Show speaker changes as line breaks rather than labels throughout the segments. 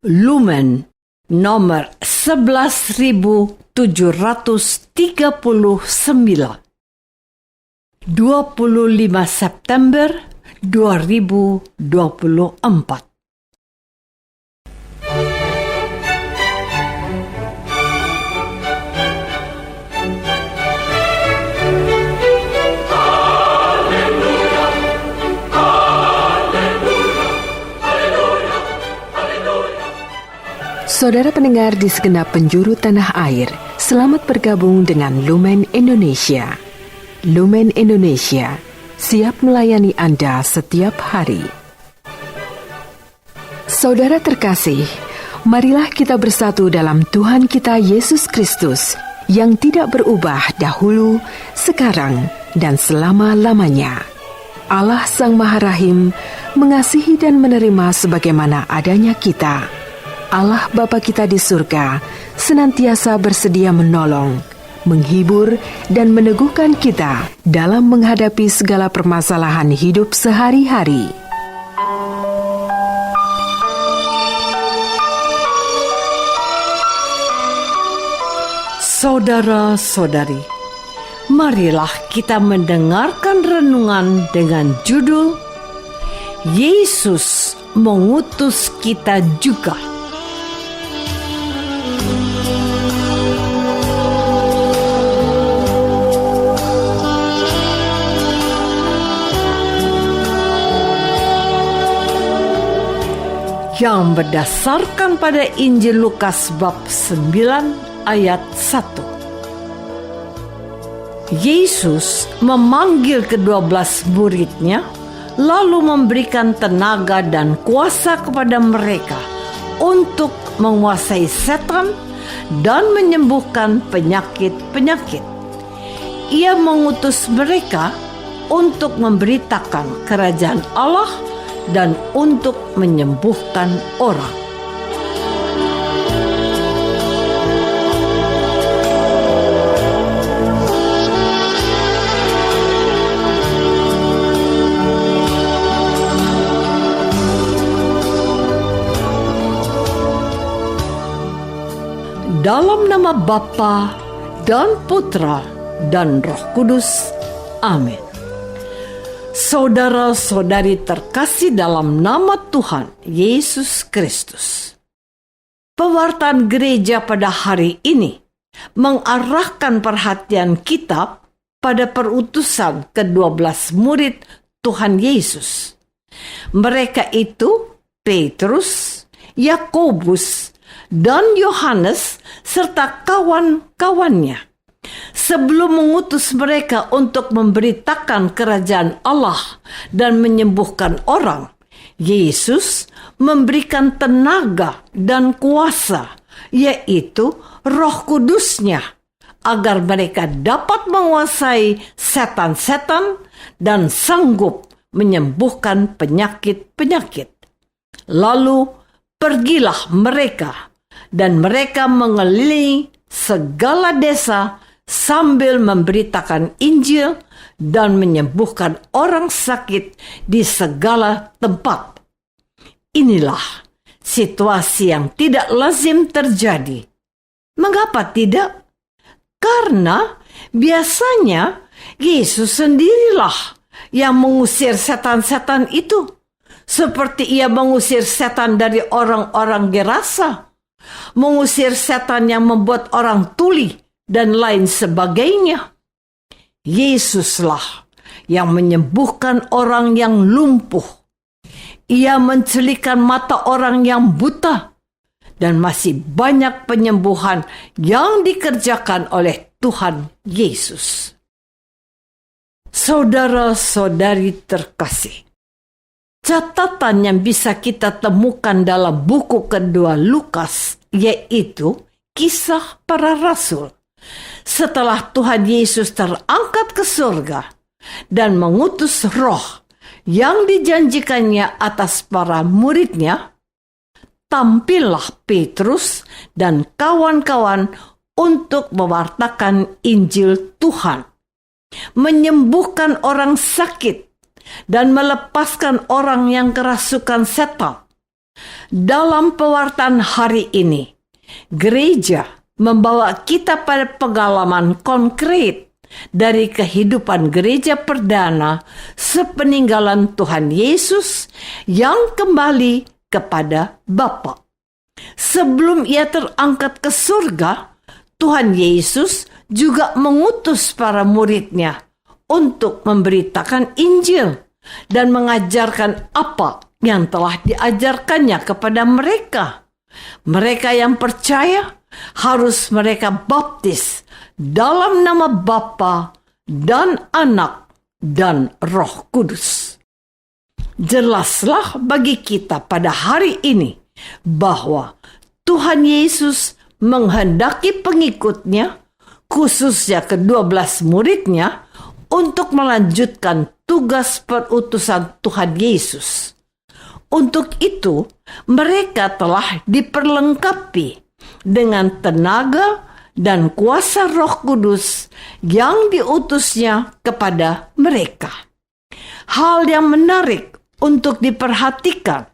Lumen nomor 11.739, 25 September 2024.
Saudara pendengar di segenap penjuru tanah air, selamat bergabung dengan Lumen Indonesia. Lumen Indonesia, siap melayani Anda setiap hari. Saudara terkasih, marilah kita bersatu dalam Tuhan kita Yesus Kristus yang tidak berubah dahulu, sekarang, dan selama-lamanya. Allah Sang Maha Rahim mengasihi dan menerima sebagaimana adanya kita. Allah Bapa kita di surga senantiasa bersedia menolong, menghibur, dan meneguhkan kita dalam menghadapi segala permasalahan hidup sehari-hari.
Saudara-saudari, marilah kita mendengarkan renungan dengan judul Yesus mengutus kita juga. Yang berdasarkan pada Injil Lukas bab 9 ayat 1. Yesus memanggil ke-12 muridnya, lalu memberikan tenaga dan kuasa kepada mereka untuk menguasai setan dan menyembuhkan penyakit-penyakit. Ia mengutus mereka untuk memberitakan kerajaan Allah dan untuk menyembuhkan orang. Dalam nama Bapa dan Putra dan Roh Kudus. Amin. Saudara-saudari terkasih dalam nama Tuhan Yesus Kristus. Pewartaan gereja pada hari ini mengarahkan perhatian kita pada perutusan ke-12 murid Tuhan Yesus. Mereka itu Petrus, Yakobus, dan Yohanes serta kawan-kawannya. Sebelum mengutus mereka untuk memberitakan kerajaan Allah dan menyembuhkan orang, Yesus memberikan tenaga dan kuasa, yaitu Roh Kudus-Nya, agar mereka dapat menguasai setan-setan dan sanggup menyembuhkan penyakit-penyakit. Lalu pergilah mereka, dan mereka mengelilingi segala desa sambil memberitakan Injil dan menyembuhkan orang sakit di segala tempat. Inilah situasi yang tidak lazim terjadi. Mengapa tidak? Karena biasanya Yesus sendirilah yang mengusir setan-setan itu, seperti ia mengusir setan dari orang-orang Gerasa, mengusir setan yang membuat orang tuli, dan lain sebagainya. Yesuslah yang menyembuhkan orang yang lumpuh. Ia mencelikan mata orang yang buta, dan masih banyak penyembuhan yang dikerjakan oleh Tuhan Yesus. Saudara-saudari terkasih, catatan yang bisa kita temukan dalam buku kedua Lukas, yaitu Kisah Para Rasul. Setelah Tuhan Yesus terangkat ke surga dan mengutus roh yang dijanjikannya atas para muridnya, tampillah Petrus dan kawan-kawan untuk mewartakan Injil Tuhan, menyembuhkan orang sakit, dan melepaskan orang yang kerasukan setan. Dalam pewartaan hari ini, gereja membawa kita pada pengalaman konkret dari kehidupan gereja perdana sepeninggalan Tuhan Yesus yang kembali kepada Bapa. Sebelum ia terangkat ke surga, Tuhan Yesus juga mengutus para muridnya untuk memberitakan Injil dan mengajarkan apa yang telah diajarkannya kepada mereka. Mereka yang percaya harus mereka baptis dalam nama Bapa dan Anak dan Roh Kudus. Jelaslah bagi kita pada hari ini bahwa Tuhan Yesus menghendaki pengikutnya, khususnya ke-12 muridnya, untuk melanjutkan tugas perutusan Tuhan Yesus. Untuk itu, mereka telah diperlengkapi dengan tenaga dan kuasa Roh Kudus yang diutusnya kepada mereka. Hal yang menarik untuk diperhatikan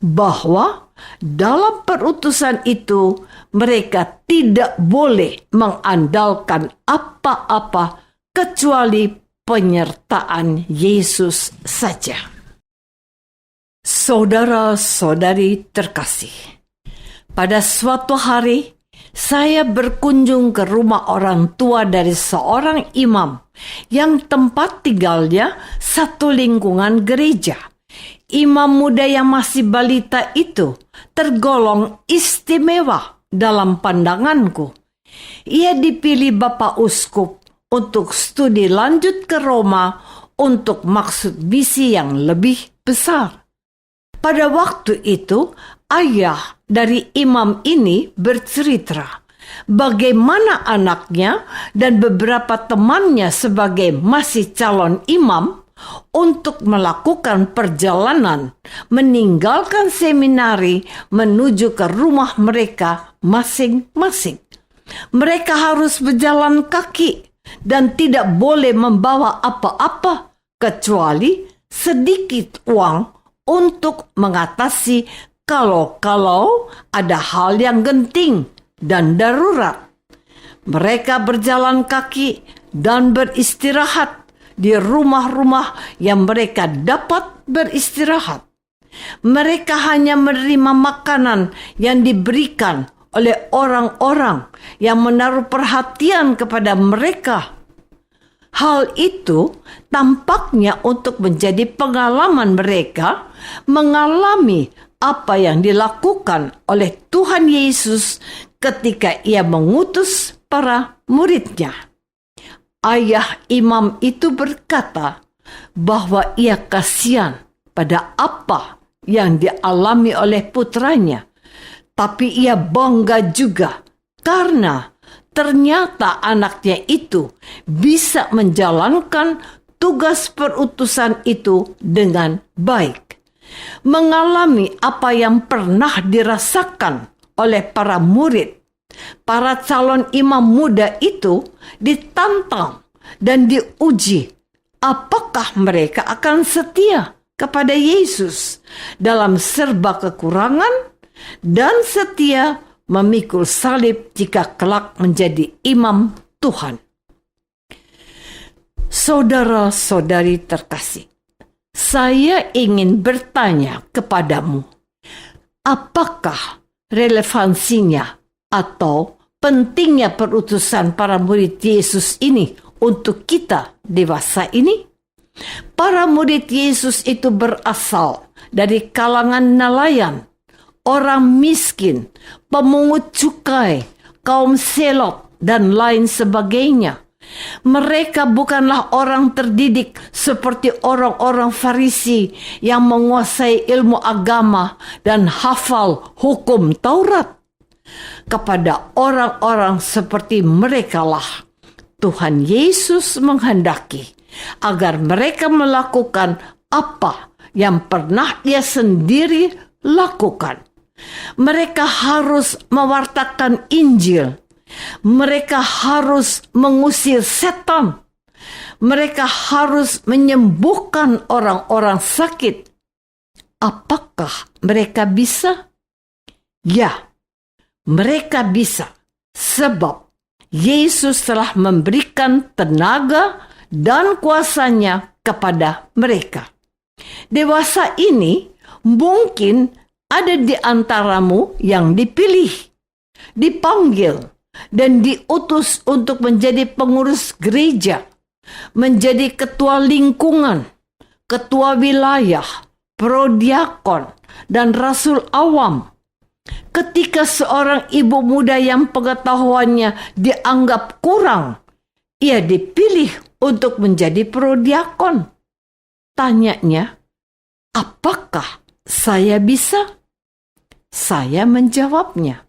bahwa dalam perutusan itu mereka tidak boleh mengandalkan apa-apa kecuali penyertaan Yesus saja. Saudara-saudari terkasih, pada suatu hari saya berkunjung ke rumah orang tua dari seorang imam yang tempat tinggalnya satu lingkungan gereja. Imam muda yang masih balita itu tergolong istimewa dalam pandanganku. Ia dipilih Bapak Uskup untuk studi lanjut ke Roma untuk maksud misi yang lebih besar. Pada waktu itu, ayah dari imam ini bercerita bagaimana anaknya dan beberapa temannya sebagai masih calon imam untuk melakukan perjalanan meninggalkan seminari menuju ke rumah mereka masing-masing. Mereka harus berjalan kaki dan tidak boleh membawa apa-apa kecuali sedikit uang untuk mengatasi kalau ada hal yang genting dan darurat. Mereka berjalan kaki dan beristirahat di rumah-rumah yang mereka dapat beristirahat. Mereka hanya menerima makanan yang diberikan oleh orang-orang yang menaruh perhatian kepada mereka. Hal itu tampaknya untuk menjadi pengalaman mereka mengalami apa yang dilakukan oleh Tuhan Yesus ketika ia mengutus para muridnya. Ayah imam itu berkata bahwa ia kasihan pada apa yang dialami oleh putranya, tapi ia bangga juga karena ternyata anaknya itu bisa menjalankan tugas perutusan itu dengan baik. Mengalami apa yang pernah dirasakan oleh para murid, para calon imam muda itu ditantang dan diuji apakah mereka akan setia kepada Yesus dalam serba kekurangan dan setia memikul salib jika kelak menjadi imam Tuhan. Saudara-saudari terkasih, saya ingin bertanya kepadamu, apakah relevansinya atau pentingnya perutusan para murid Yesus ini untuk kita dewasa ini? Para murid Yesus itu berasal dari kalangan nelayan, orang miskin, pemungut cukai, kaum selot, dan lain sebagainya. Mereka bukanlah orang terdidik seperti orang-orang Farisi yang menguasai ilmu agama dan hafal hukum Taurat. Kepada orang-orang seperti merekalah Tuhan Yesus menghendaki agar mereka melakukan apa yang pernah Ia sendiri lakukan. Mereka harus mewartakan Injil. Mereka harus mengusir setan. Mereka harus menyembuhkan orang-orang sakit. Apakah mereka bisa? Ya, mereka bisa, sebab Yesus telah memberikan tenaga dan kuasanya kepada mereka. Dewasa ini mungkin ada di antaramu yang dipilih, dipanggil, dan diutus untuk menjadi pengurus gereja, menjadi ketua lingkungan, ketua wilayah, prodiakon, dan rasul awam. Ketika seorang ibu muda yang pengetahuannya dianggap kurang, ia dipilih untuk menjadi prodiakon. Tanyanya, apakah saya bisa? Saya menjawabnya,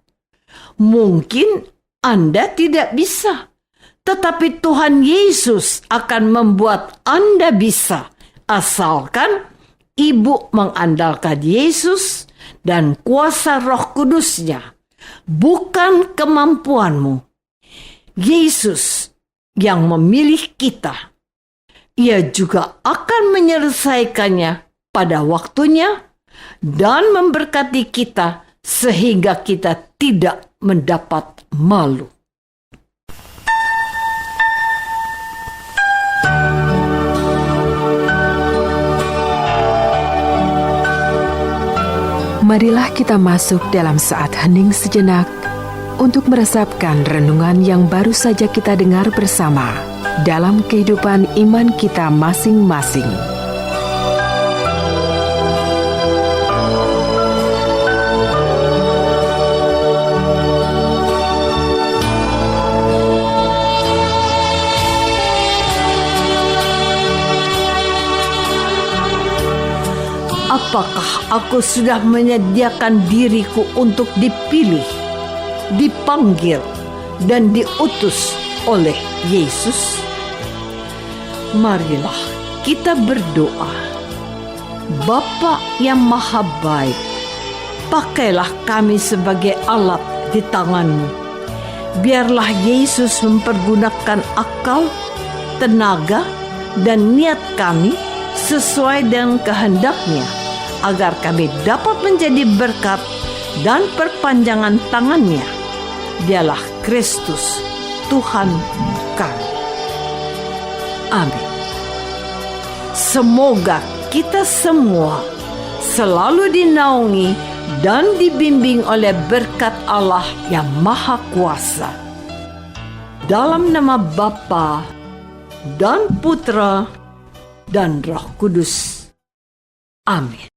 mungkin Anda tidak bisa, tetapi Tuhan Yesus akan membuat Anda bisa, asalkan ibu mengandalkan Yesus dan kuasa Roh Kudus-Nya, bukan kemampuanmu. Yesus yang memilih kita. Ia juga akan menyelesaikannya pada waktunya dan memberkati kita sehingga kita tidak mendapat malu.
Marilah kita masuk dalam saat hening sejenak untuk meresapkan renungan yang baru saja kita dengar bersama dalam kehidupan iman kita masing-masing.
Apakah aku sudah menyediakan diriku untuk dipilih, dipanggil, dan diutus oleh Yesus? Marilah kita berdoa. Bapa yang Maha Baik, pakailah kami sebagai alat di tangan-Mu. Biarlah Yesus mempergunakan akal, tenaga, dan niat kami sesuai dengan kehendak-Nya, agar kami dapat menjadi berkat dan perpanjangan tangan-Nya. Dialah Kristus, Tuhan kami. Amin. Semoga kita semua selalu dinaungi dan dibimbing oleh berkat Allah yang Maha Kuasa. Dalam nama Bapa dan Putra dan Roh Kudus. Amin.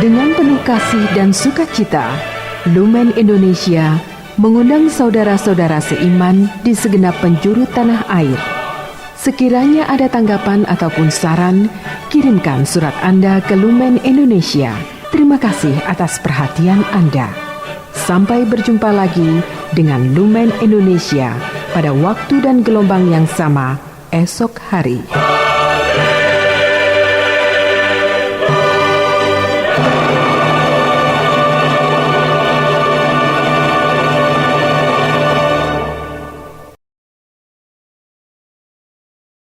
Dengan penuh kasih dan sukacita, Lumen Indonesia mengundang saudara-saudara seiman di segenap penjuru tanah air. Sekiranya ada tanggapan ataupun saran, kirimkan surat Anda ke Lumen Indonesia. Terima kasih atas perhatian Anda. Sampai berjumpa lagi dengan Lumen Indonesia pada waktu dan gelombang yang sama esok hari.